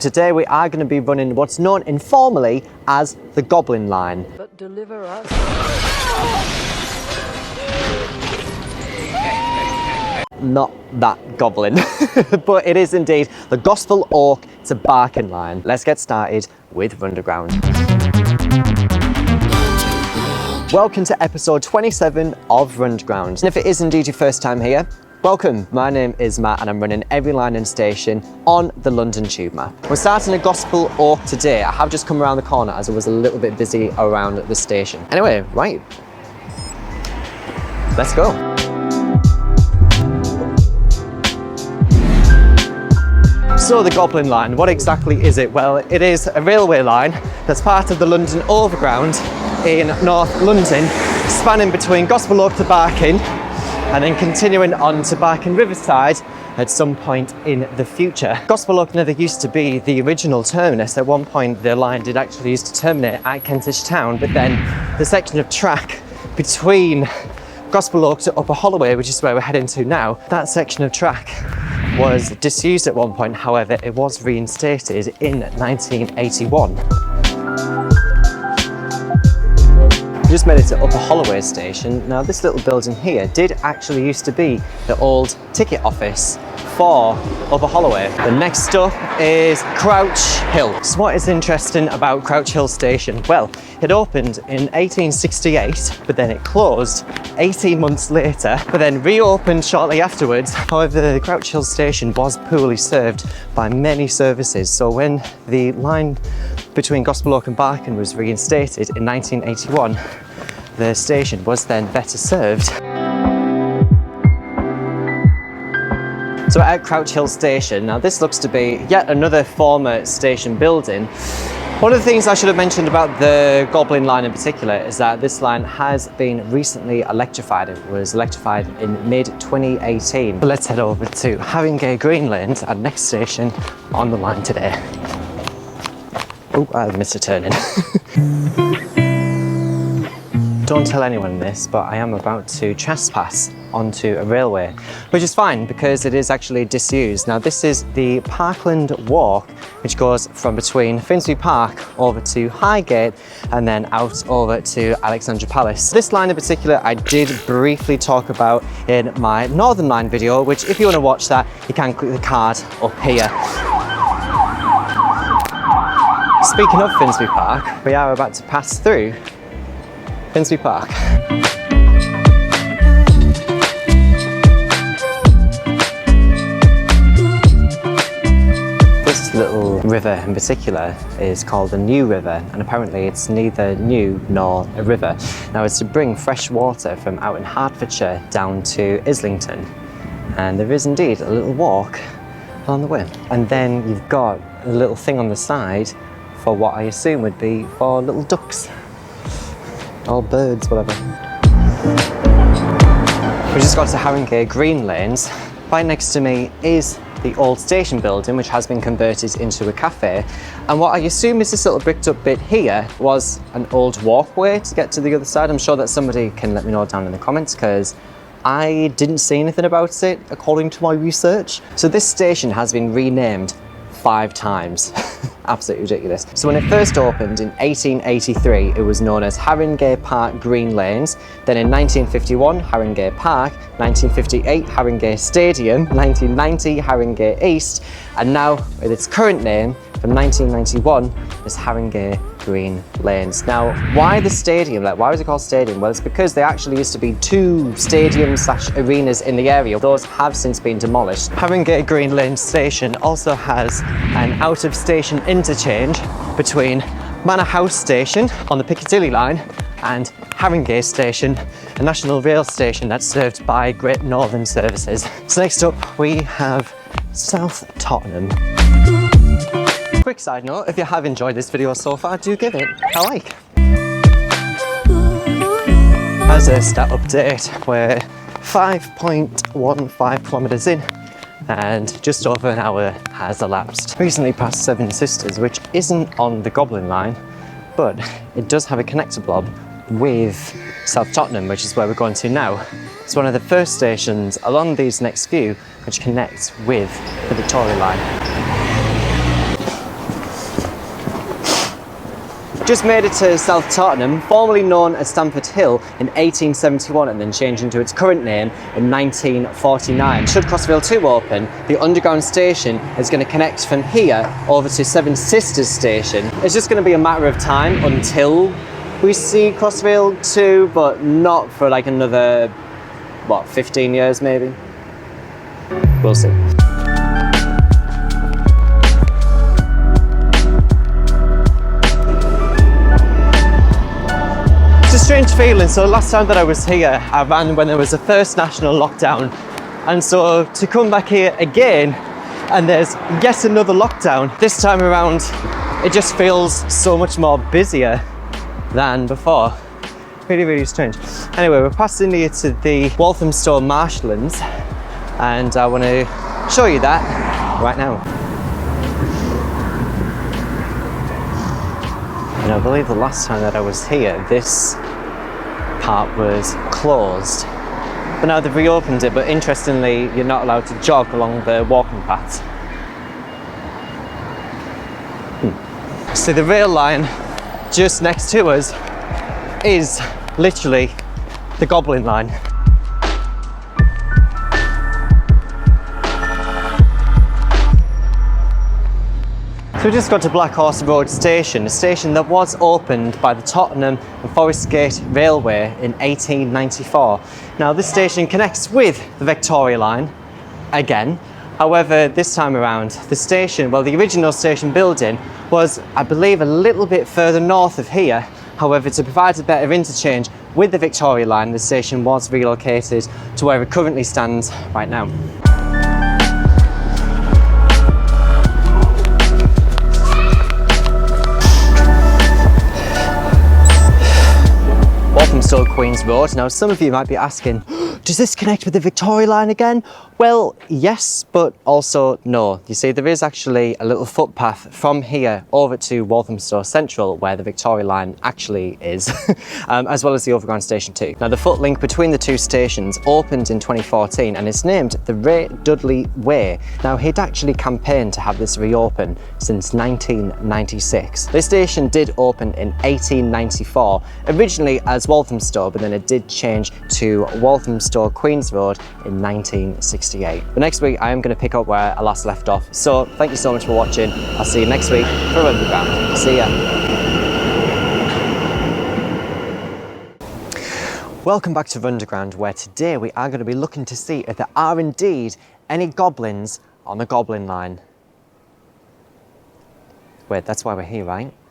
Today we are going to be running what's known informally as the Goblin line. But deliver us. Not that goblin, but it is indeed the Gospel Oak to Barking line. Let's get started with Runderground. Welcome to episode 27 of Runderground. And if it is indeed your first time here, welcome. My name is Matt and I'm running every line and station on the London tube map. We're starting at Gospel Oak today. I have just come around the corner as I was a little bit busy around the station. Anyway, right, let's go. So the Goblin line, what exactly is it? Well, it is a railway line that's part of the London Overground in North London, spanning between Gospel Oak to Barking and then continuing on to Barking Riverside at some point in the future. Gospel Oak never used to be the original terminus. At one point the line did actually used to terminate at Kentish Town, but then the section of track between Gospel Oak to Upper Holloway, which is where we're heading to now, that section of track was disused at one point. However, it was reinstated in 1981. We just made it to Upper Holloway station. Now this little building here did actually used to be the old ticket office for Upper Holloway. The next up is Crouch Hill. So what is interesting about Crouch Hill station? Well, it opened in 1868, but then it closed 18 months later, but then reopened shortly afterwards. However, the Crouch Hill station was poorly served by many services. So when the line between Gospel Oak and Barking was reinstated in 1981, the station was then better served. So at Crouch Hill station, now this looks to be yet another former station building. One of the things I should have mentioned about the Goblin line in particular is that this line has been recently electrified. It was electrified in mid-2018. So let's head over to Harringay Green Lanes, our next station on the line today. Oh, I missed a turning. Don't tell anyone this, but I am about to trespass onto a railway, which is fine because it is actually disused. Now this is the Parkland Walk, which goes from between Finsbury Park over to Highgate and then out over to Alexandra Palace. This line in particular I did briefly talk about in my Northern Line video, which if you want to watch that, you can click the card up here. Speaking of Finsbury Park, we are about to pass through Finsbury Park. This little river in particular is called the New River, and apparently it's neither new nor a river. Now it's to bring fresh water from out in Hertfordshire down to Islington, and there is indeed a little walk along the way. And then you've got a little thing on the side for what I assume would be for little ducks. Or birds, whatever. We just got to Harringay Green Lanes. Right next to me is the old station building, which has been converted into a cafe. And what I assume is this little bricked up bit here was an old walkway to get to the other side. I'm sure that somebody can let me know down in the comments because I didn't see anything about it according to my research. So this station has been renamed 5 times. Absolutely ridiculous. So when it first opened in 1883, it was known as Harringay Park Green Lanes. Then in 1951, Harringay Park, 1958, Harringay Stadium, 1990, Harringay East, and now with its current name from 1991 is Harringay Green Lanes. Now, why the stadium? Like, why was it called stadium? Well, it's because there actually used to be 2 stadiums/arenas in the area. Those have since been demolished. Harringay Green Lanes station also has an out-of-station interchange between Manor House station on the Piccadilly line and Harringay station, a national rail station that's served by Great Northern Services. So next up we have South Tottenham. Quick side note, if you have enjoyed this video so far, do give it a like. As a stat update, we're 5.15 kilometres in and just over an hour has elapsed. Recently passed Seven Sisters, which isn't on the Goblin line, but it does have a connector blob with South Tottenham, which is where we're going to now. It's one of the first stations along these next few which connects with the Victoria line. just made it to South Tottenham, formerly known as Stamford Hill, in 1871 and then changed into its current name in 1949. Should Crossrail 2 open, the Underground station is going to connect from here over to Seven Sisters station. It's just going to be a matter of time until we see Crossrail 2, but not for like another, what, 15 years maybe? We'll see. It's a strange feeling. So last time that I was here, I ran when there was the first national lockdown. And so to come back here again, and there's yet another lockdown, this time around, it just feels so much more busier than before. Really, really strange. Anyway, we're passing here to the Walthamstow marshlands, and I want to show you that right now. And I believe the last time that I was here, this part was closed. But now they've reopened it, but interestingly, you're not allowed to jog along the walking paths. So the rail line just next to us is literally the Goblin line. So we just got to BLACKHORSE Road Station, a station that was opened by the Tottenham and Forest Gate Railway in 1894. Now this station connects with the Victoria line again. However, this time around, the station, well, the original station building was, I believe, a little bit further north of here. However, to provide a better interchange with the Victoria line, the station was relocated to where it currently stands right now. Walthamstow Queen's Road. Now some of you might be asking, does this connect with the Victoria line again? Well, yes, but also no. You see, there is actually a little footpath from here over to Walthamstow Central where the Victoria line actually is, as well as the Overground station too. Now the foot link between the two stations opened in 2014 and it's named the Ray Dudley Way. Now he'd actually campaigned to have this reopen since 1996. This station did open in 1894, originally as Walthamstow, but then it did change to Walthamstow Queen's Road in 1968. But next week I am going to pick up where I last left off. So thank you so much for watching. I'll see you next week for Runderground. See ya. Welcome back to Runderground, where today we are going to be looking to see if there are indeed any goblins on the Goblin line. Wait, that's why we're here, right?